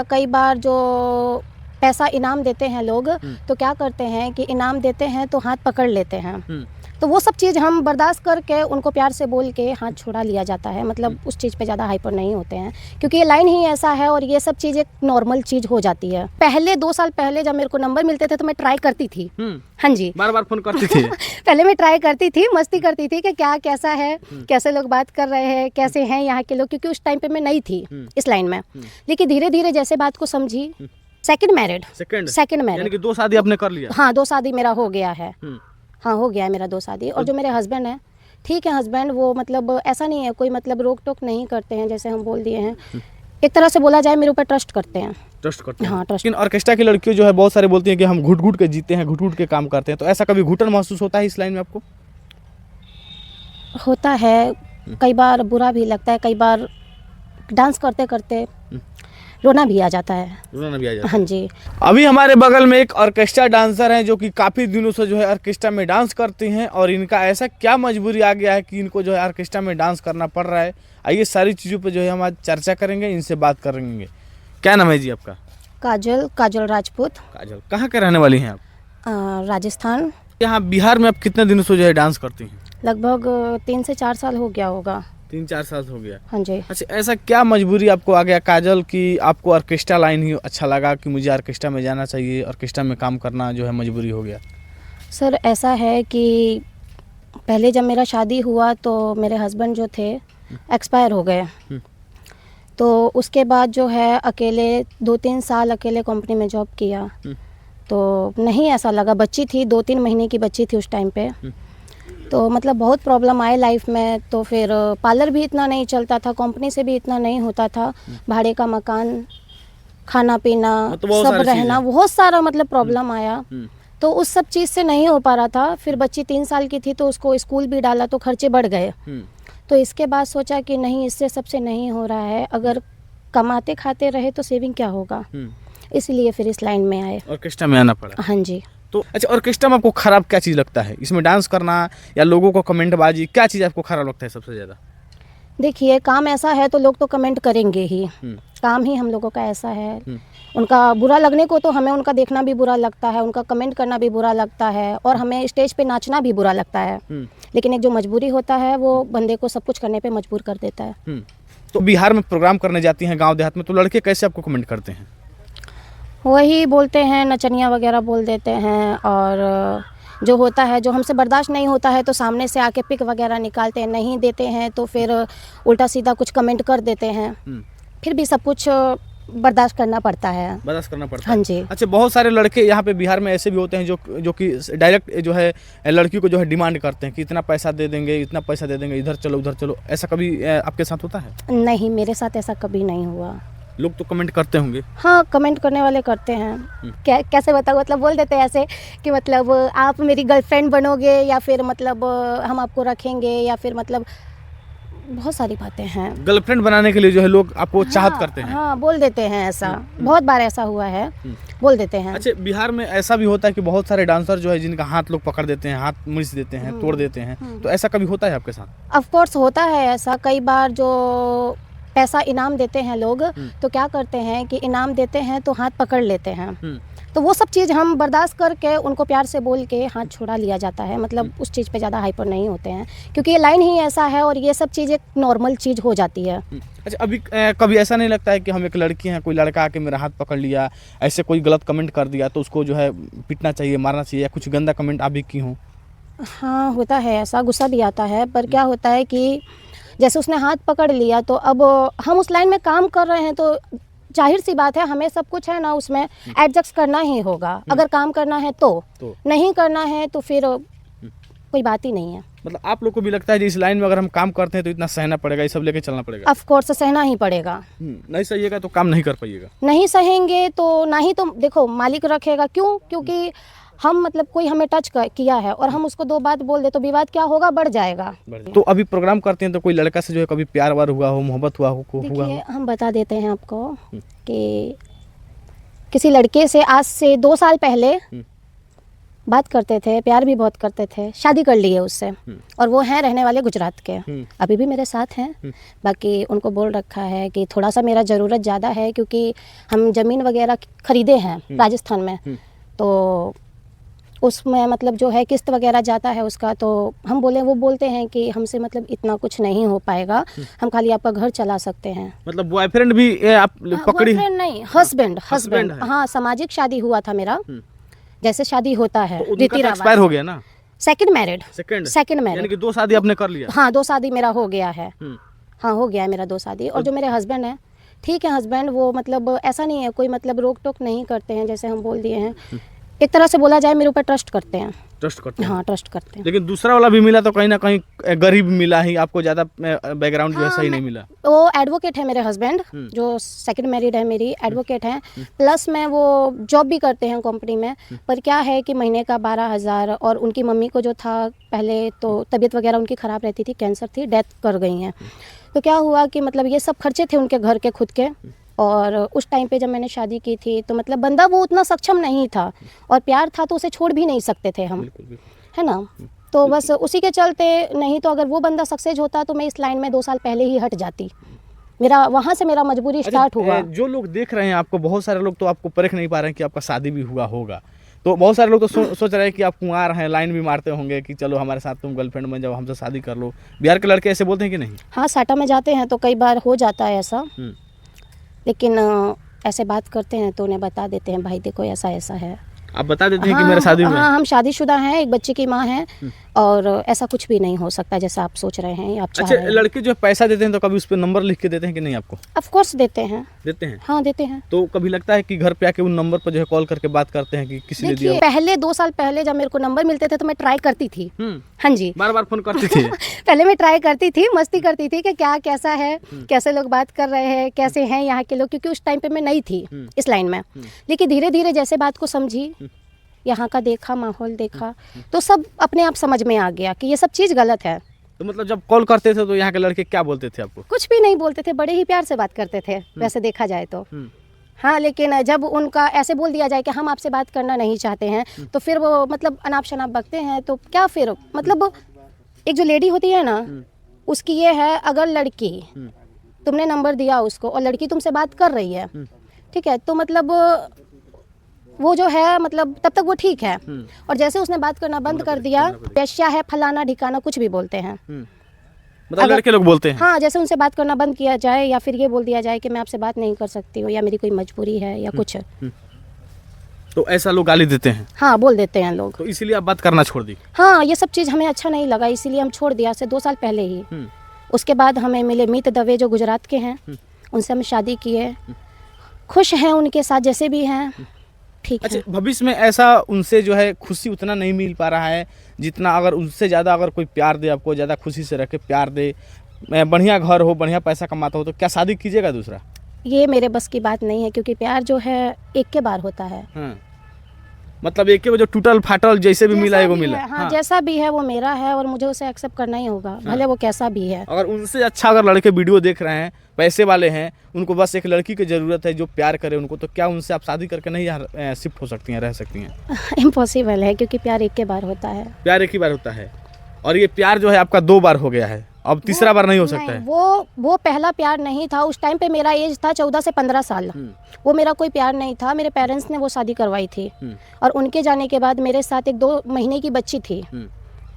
कई बार जो पैसा इनाम देते हैं लोग, तो क्या करते हैं कि इनाम देते हैं तो हाथ पकड़ लेते हैं। तो वो सब चीज़ हम बर्दाश्त करके उनको प्यार से बोल के हाथ छुड़ा लिया जाता है। मतलब उस चीज़ पे ज़्यादा हाइपर नहीं होते हैं, क्योंकि ये लाइन ही ऐसा है और ये सब चीज़ एक नॉर्मल चीज़ हो जाती है। पहले 2 साल पहले जब मेरे को नंबर मिलते थे तो मैं ट्राई करती थी। हाँ जी, बार बार फोन करती थी। पहले मैं ट्राई करती थी, मस्ती करती थी कि क्या कैसा है, कैसे लोग बात कर रहे हैं, कैसे हैं यहाँ के लोग, क्योंकि उस टाइम पे मैं नई थी इस लाइन में। लेकिन धीरे धीरे जैसे बात को समझी, सेकंड मैरिड यानी कि 2 शादी आपने कर लिया। हाँ, 2 शादी मेरा हो गया है। हाँ, हो गया है मेरा 2 शादी। और जो मेरे हस्बैंड हैं, ठीक है, हस्बैंड वो मतलब ऐसा नहीं है, कोई मतलब रोक टोक नहीं करते हैं, जैसे हम बोल दिए हैं। एक तरह से बोला जाए मेरे ऊपर ट्रस्ट करते हैं। हाँ, ट्रस्ट। लेकिन ऑर्केस्ट्रा की लड़कियों जो है बहुत सारे बोलती हैं कि हम घुट घुट के जीते हैं, घुट घुट के काम करते हैं, तो ऐसा कभी घुटन महसूस होता है इस लाइन में आपको? होता है, कई बार बुरा भी लगता है, कई बार डांस करते करते रोना भी आ जाता है। रोना भी आ जाता है। हाँ जी। अभी हमारे बगल में एक ऑर्केस्ट्रा डांसर हैं जो कि काफ़ी दिनों से जो है ऑर्केस्ट्रा में डांस करती हैं, और इनका ऐसा क्या मजबूरी आ गया है कि इनको जो है ऑर्केस्ट्रा में डांस करना पड़ रहा है। आइए सारी चीज़ों पे जो है हम आज चर्चा करेंगे, इनसे बात करेंगे। क्या नाम है जी आपका? काजल राजपूत। काजल, कहाँ के रहने वाली हैं आप? राजस्थान। यहाँ बिहार में आप कितने दिनों से जो है डांस करती हैं? लगभग 3 से 4 साल हो गया होगा। 3-4 साल हो गया। हाँ जी। अच्छा, ऐसा क्या मजबूरी आपको आ गया काजल कि आपको ऑर्केस्ट्रा लाइन ही अच्छा लगा कि मुझे ऑर्केस्ट्रा में जाना चाहिए, ऑर्केस्ट्रा में काम करना जो है मजबूरी हो गया? सर ऐसा है कि पहले जब मेरा शादी हुआ तो मेरे हस्बैंड जो थे एक्सपायर हो गए। तो उसके बाद जो है अकेले 2-3 साल अकेले कंपनी में जॉब किया, तो नहीं ऐसा लगा। बच्ची थी, 2-3 महीने की बच्ची थी उस टाइम पे। तो मतलब बहुत प्रॉब्लम आए लाइफ में। तो फिर पार्लर भी इतना नहीं चलता था, कंपनी से भी इतना नहीं होता था, भाड़े का मकान, खाना पीना, सब रहना, बहुत सारा मतलब प्रॉब्लम आया। तो उस सब चीज़ से नहीं हो पा रहा था। फिर बच्ची 3 साल की थी तो उसको स्कूल भी डाला तो खर्चे बढ़ गए। तो इसके बाद सोचा कि नहीं, इससे सबसे नहीं हो रहा है, अगर कमाते खाते रहे तो सेविंग क्या होगा। इसलिए फिर इस लाइन में आए, ऑर्केस्ट्रा में आना पड़ा। हाँ जी। तो अच्छा, ऑर्केस्ट्रा में आपको खराब क्या चीज़ लगता है? इसमें डांस करना या लोगों को कमेंटबाजी, क्या चीज़ आपको खराब लगता है सबसे ज़्यादा? देखिए, काम ऐसा है तो लोग तो कमेंट करेंगे ही। काम ही हम लोगों का ऐसा है। उनका बुरा लगने को तो हमें उनका देखना भी बुरा लगता है, उनका कमेंट करना भी बुरा लगता है, और हमें स्टेज पे नाचना भी बुरा लगता है। लेकिन एक जो मजबूरी होता है वो बंदे को सब कुछ करने पे मजबूर कर देता है। तो बिहार में प्रोग्राम करने जाती हैं गाँव देहात में, तो लड़के कैसे आपको कमेंट करते हैं? वही बोलते हैं, नचनिया वगैरह बोल देते हैं, और जो होता है, जो हमसे बर्दाश्त नहीं होता है तो सामने से आके पिक वगैरह निकालते हैं, नहीं देते हैं तो फिर उल्टा सीधा कुछ कमेंट कर देते हैं। फिर भी सब कुछ बर्दाश्त करना पड़ता है। हाँ जी। अच्छा, बहुत सारे लड़के यहाँ पे बिहार में ऐसे भी होते हैं जो कि डायरेक्ट जो है लड़की को जो है डिमांड करते हैं कि इतना पैसा दे देंगे, इतना पैसा दे देंगे, इधर चलो उधर चलो। ऐसा कभी आपके साथ होता है? नहीं, मेरे साथ ऐसा कभी नहीं हुआ। लोग तो कमेंट करते होंगे। हाँ, कमेंट करने वाले करते हैं। कैसे बताऊँ, मतलब बोल देते हैं ऐसे कि मतलब आप मेरी गर्लफ्रेंड बनोगे, या फिर मतलब हम आपको रखेंगे, या फिर मतलब बहुत सारी बातें हैं। गर्लफ्रेंड बनाने के लिए जो है लोग आपको चाहत करते हैं। हाँ, बोल देते हैं ऐसा। बहुत बार ऐसा हुआ है, बोल देते हैं। अच्छा, बिहार में ऐसा भी होता है कि बहुत सारे डांसर जो है जिनका हाथ लोग पकड़ देते हैं, हाथ मुड़ देते हैं, तोड़ देते हैं, तो ऐसा कभी होता है आपके साथ? ऑफ कोर्स होता है ऐसा। कई बार जो पैसा इनाम देते हैं लोग, तो क्या करते हैं कि इनाम देते हैं तो हाथ पकड़ लेते हैं। तो वो सब चीज़ हम बर्दाश्त करके उनको प्यार से बोल के हाथ छुड़ा लिया जाता है। मतलब उस चीज़ पे ज़्यादा हाइपर नहीं होते हैं, क्योंकि ये लाइन ही ऐसा है और ये सब चीज़ एक नॉर्मल चीज़ हो जाती है। अच्छा, अभी कभी ऐसा नहीं लगता है कि हम एक लड़की हैं, कोई लड़का आके मेरा हाथ पकड़ लिया, ऐसे कोई गलत कमेंट कर दिया तो उसको जो है पीटना चाहिए, मारना चाहिए, या कुछ गंदा कमेंट आप भी की हों? हाँ, होता है ऐसा, गुस्सा भी आता है। पर क्या होता है कि जैसे उसने हाथ पकड़ लिया, तो अब हम उस लाइन में काम कर रहे हैं तो जाहिर सी बात है हमें सब कुछ है ना उसमें एडजस्ट करना ही होगा। अगर काम करना है तो नहीं करना है तो फिर कोई बात ही नहीं है। मतलब आप लोग को भी लगता है कि इस लाइन में अगर हम काम करते हैं तो इतना सहना पड़ेगा, ये सब लेके चलना पड़ेगा? ऑफ कोर्स सहना ही पड़ेगा। नहीं सहिएगा तो काम नहीं कर पाइएगा। नहीं सहेंगे तो ना ही तो देखो मालिक रखेगा। क्यों? क्योंकि हम मतलब कोई हमें टच किया है और हम उसको 2 बात बोल दे तो विवाद क्या होगा, बढ़ जाएगा। तो अभी प्रोग्राम करते हैं तो कोई लड़का से जो है कभी प्यार वार हुआ हो, मोहब्बत हुआ हो? देखिए, हम बता देते हैं आपको कि किसी लड़के से आज से 2 साल पहले बात करते थे, प्यार भी बहुत करते थे, शादी कर ली है उससे। और वो हैं रहने वाले गुजरात के, अभी भी मेरे साथ हैं। बाकी उनको बोल रखा है कि थोड़ा सा मेरा ज़रूरत ज़्यादा है, क्योंकि हम ज़मीन वगैरह खरीदे हैं राजस्थान में, तो उसमें मतलब जो है किस्त वगैरह जाता है उसका। तो हम वो बोलते हैं कि हमसे मतलब इतना कुछ नहीं हो पाएगा, हम खाली आपका घर चला सकते हैं। मतलब बॉयफ्रेंड भी आप पकड़ी? बॉयफ्रेंड नहीं, हस्बैंड। है। हाँ, सामाजिक शादी हुआ था मेरा, जैसे शादी होता है तो रीति रिवाज। एक्सपायर हो गया ना? Second married. सेकंड यानी मैरिड। कि 2 शादी आपने कर लिया? हाँ, 2 शादी मेरा हो गया है। हाँ, हो गया है मेरा 2 शादी। और जो मेरे हस्बैंड हैं, ठीक है, हस्बैंड वो मतलब ऐसा नहीं है, कोई मतलब रोक टोक नहीं करते हैं, जैसे हम बोल दिए हैं। एक तरह से बोला जाए मेरे ऊपर ट्रस्ट करते हैं। ट्रस्ट करते हैं? हाँ, ट्रस्ट करते हैं। लेकिन दूसरा वाला भी मिला तो कहीं ना कहीं गरीब मिला ही आपको, ज़्यादा बैकग्राउंड जो है सही नहीं मिला। वो एडवोकेट है मेरे हस्बैंड, जो सेकंड मैरिड है मेरी, एडवोकेट हैं। प्लस में वो जॉब भी करते हैं कंपनी में। पर क्या है कि महीने का 12,000, और उनकी मम्मी को जो था पहले तो तबीयत वगैरह उनकी ख़राब रहती थी, कैंसर थी, डेथ कर गई हैं। तो क्या हुआ कि मतलब ये सब खर्चे थे उनके घर के खुद के। और उस टाइम पे जब मैंने शादी की थी तो मतलब बंदा वो उतना सक्षम नहीं था, और प्यार था तो उसे छोड़ भी नहीं सकते थे हम, है ना। तो बस उसी के चलते, नहीं तो अगर वो बंदा सक्सेस होता तो मैं इस लाइन में 2 साल पहले ही हट जाती। मेरा वहाँ से मेरा मजबूरी स्टार्ट हुआ। जो लोग देख रहे हैं आपको, बहुत सारे लोग तो आपको परख नहीं पा रहे हैं कि आपका शादी भी हुआ होगा। तो बहुत सारे लोग तो सोच रहे हैं कि आप कुंवार हैं, लाइन भी मारते होंगे कि चलो हमारे साथ तुम गर्लफ्रेंड बन जाओ, हमसे शादी कर लो। बिहार के लड़के ऐसे बोलते हैं कि नहीं? हाँ, साटा में जाते हैं तो कई बार हो जाता है ऐसा, लेकिन ऐसे बात करते हैं तो उन्हें बता देते हैं, भाई देखो ऐसा ऐसा है। आप बता देते हैं कि मेरा शादी हुआ है? हाँ, हम शादीशुदा हैं, एक बच्चे की माँ हैं, और ऐसा कुछ भी नहीं हो सकता जैसा आप सोच रहे हैं या आप चाह रहे हैं। लड़के जो पैसा देते हैं तो कभी उस पर नंबर लिख के देते हैं कि नहीं आपको? ऑफ कोर्स देते हैं। देते हैं? हाँ, देते हैं। तो कभी लगता है कि घर पे आके उन नंबर पर जो है कॉल करके बात करते हैं कि किसी ने दिया? पहले 2 साल पहले जब मेरे को नंबर मिलते थे तो मैं ट्राई करती थी। हाँ जी, बार फोन करती थी? पहले मैं ट्राई करती थी, मस्ती करती थी कि क्या कैसा है, कैसे लोग बात कर रहे हैं, कैसे हैं यहाँ के लोग, क्योंकि उस टाइम पे मैं नई थी इस लाइन में। लेकिन धीरे धीरे जैसे बात को समझी, यहाँ का देखा, माहौल देखा, तो सब अपने आप समझ में आ गया कि ये सब चीज़ गलत है। तो मतलब जब कॉल करते थे तो यहाँ के लड़के क्या बोलते थे आपको? कुछ भी नहीं बोलते थे, बड़े ही प्यार से बात करते थे वैसे देखा जाए तो। हाँ, लेकिन जब उनका ऐसे बोल दिया जाए कि हम आपसे बात करना नहीं चाहते हैं, तो फिर वो मतलब अनाप शनाप बकते हैं। तो क्या फिर मतलब एक जो लेडी होती है ना, उसकी ये है, अगर लड़की तुमने नंबर दिया उसको और लड़की तुमसे बात कर रही है, ठीक है, तो मतलब वो जो है मतलब तब तक वो ठीक है। और जैसे उसने बात करना बंद कर दिया, पेशा है, फलाना ढिकाना, कुछ भी बोलते हैं, मतलब लड़के लोग बोलते हैं। हाँ, जैसे उनसे बात करना बंद किया जाए या फिर ये बोल दिया जाए कि मैं आपसे बात नहीं कर सकती हूँ, या मेरी कोई मजबूरी है या कुछ, तो ऐसा लोग गाली देते हैं? हाँ, बोल देते हैं लोग। तो इसीलिए आप बात करना छोड़ दी? हाँ, ये सब चीज़ हमें अच्छा नहीं लगा, इसीलिए हम छोड़ दिया से 2 साल पहले ही। उसके बाद हमें मिले मीत दवे, जो गुजरात के हैं, उनसे हम शादी किए, खुश हैं उनके साथ जैसे भी हैं, ठीक है। अच्छा, भविष्य में ऐसा उनसे जो है खुशी उतना नहीं मिल पा रहा है जितना, अगर उनसे ज़्यादा अगर कोई प्यार दे आपको, ज़्यादा खुशी से रखे, प्यार दे, बढ़िया घर हो, बढ़िया पैसा कमाता हो, तो क्या शादी कीजिएगा दूसरा? ये मेरे बस की बात नहीं है, क्योंकि प्यार जो है एक के बार होता है। मतलब एक के जो टूटल फाटल जैसे भी मिला है वो मिला। हाँ, जैसा भी है वो मेरा है और मुझे उसे एक्सेप्ट करना ही होगा, भले वो कैसा भी है। अगर उनसे अच्छा अगर लड़के वीडियो देख रहे हैं, पैसे वाले हैं, उनको बस एक लड़की की ज़रूरत है जो प्यार करे उनको, तो क्या उनसे आप शादी करके नहीं यहाँ शिफ्ट हो सकती हैं, रह सकती हैं? इम्पॉसिबल है, क्योंकि प्यार एक के बार होता है। प्यार एक ही बार होता है, और ये प्यार जो है आपका 2 बार हो गया है, अब तीसरा बार नहीं हो सकता है। वो पहला प्यार नहीं था। उस टाइम पे मेरा एज था 14 से 15 साल। वो मेरा कोई प्यार नहीं था, मेरे पेरेंट्स ने वो शादी करवाई थी, और उनके जाने के बाद मेरे साथ 1-2 महीने की बच्ची थी,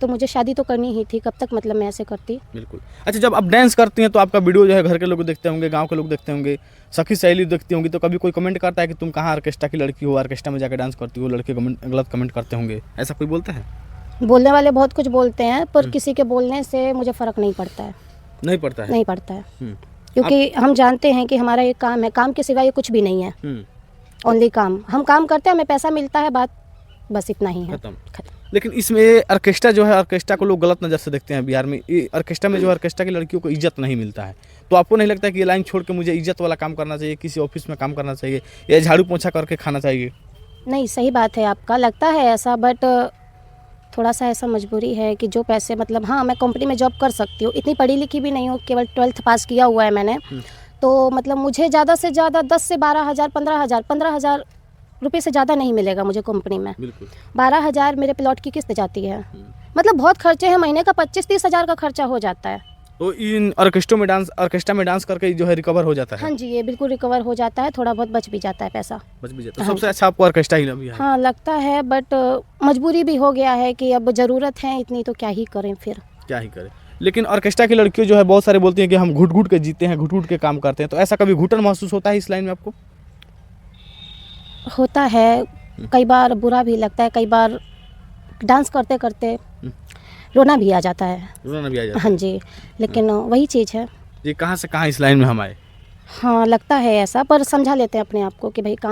तो मुझे शादी तो करनी ही थी। कब तक मतलब मैं ऐसे करती? बिल्कुल। अच्छा, जब आप डांस करती हैं तो आपका वीडियो जो है घर के लोग देखते होंगे, गांव के लोग देखते होंगे, सखी सहेली देखती होंगी, तो कभी कोई कमेंट करता है कि तुम कहाँ ऑर्केस्ट्रा की लड़की हो, ऑर्केस्ट्रा में जाकर डांस करती हो, लड़के गलत कमेंट करते होंगे, ऐसा कोई बोलता है? बोलने वाले बहुत कुछ बोलते हैं, पर किसी के बोलने से मुझे फ़र्क नहीं पड़ता है। नहीं पड़ता है? नहीं पड़ता है, क्योंकि हम जानते हैं कि हमारा ये काम है, काम के सिवा ये कुछ भी नहीं है। ओनली काम, हम काम करते हैं, हमें पैसा मिलता है, बात बस इतना ही है, खत्म। लेकिन इसमें ऑर्केस्ट्रा जो है, ऑर्केस्ट्रा को लोग गलत नज़र से देखते हैं बिहार में। ऑर्केस्ट्रा में जो ऑर्केस्ट्रा की लड़कियों को इज्जत नहीं मिलता है, तो आपको नहीं लगता कि ये लाइन छोड़ के मुझे इज्जत वाला काम करना चाहिए, किसी ऑफिस में काम करना चाहिए, या झाड़ू पोछा करके खाना चाहिए? नहीं, सही बात है आपका, लगता है ऐसा, बट थोड़ा सा ऐसा मजबूरी है कि जो पैसे मतलब, हाँ मैं कंपनी में जॉब कर सकती हूँ, इतनी पढ़ी लिखी भी नहीं हूँ, केवल 12th पास किया हुआ है मैंने, तो मतलब मुझे ज़्यादा से ज़्यादा 10 से 12 हज़ार, 15 हज़ार रुपये से ज़्यादा नहीं मिलेगा मुझे कंपनी में। बिल्कुल। 12,000 मेरे प्लॉट की किस्त जाती है। मतलब बहुत खर्चे हैं, महीने का 25-30 हज़ार का खर्चा हो जाता है। तो इन ऑर्केस्ट्रा में डांस करके जो है रिकवर हो जाता है। हाँ जी, ये बिल्कुल रिकवर हो जाता है, थोड़ा बहुत बच भी जाता है पैसा। बच भी जाता है। हाँ सबसे अच्छा आपको ऑर्केस्ट्रा ही लगी है। हाँ लगता है, बट मजबूरी भी हो गया है कि अब ज़रूरत है इतनी तो क्या ही करें फिर। क्या ही करें। लेकिन ऑर्केस्ट्रा की लड़कियों जो है बहुत सारे बोलती हैं कि हम घुट घुट के जीते हैं, घुट घुट के काम करते हैं, तो ऐसा कभी घुटन महसूस होता है इस लाइन में आपको? होता है, कई बार बुरा भी लगता है, कई बार डांस करते करते रोना भी आ जाता है। रोना भी आ जाता है। हाँ जी, लेकिन वही चीज़ है। ये कहाँ से कहाँ इस लाइन में हम आए? हाँ लगता है ऐसा, पर समझा लेते हैं अपने आप को कि भाई कहाँ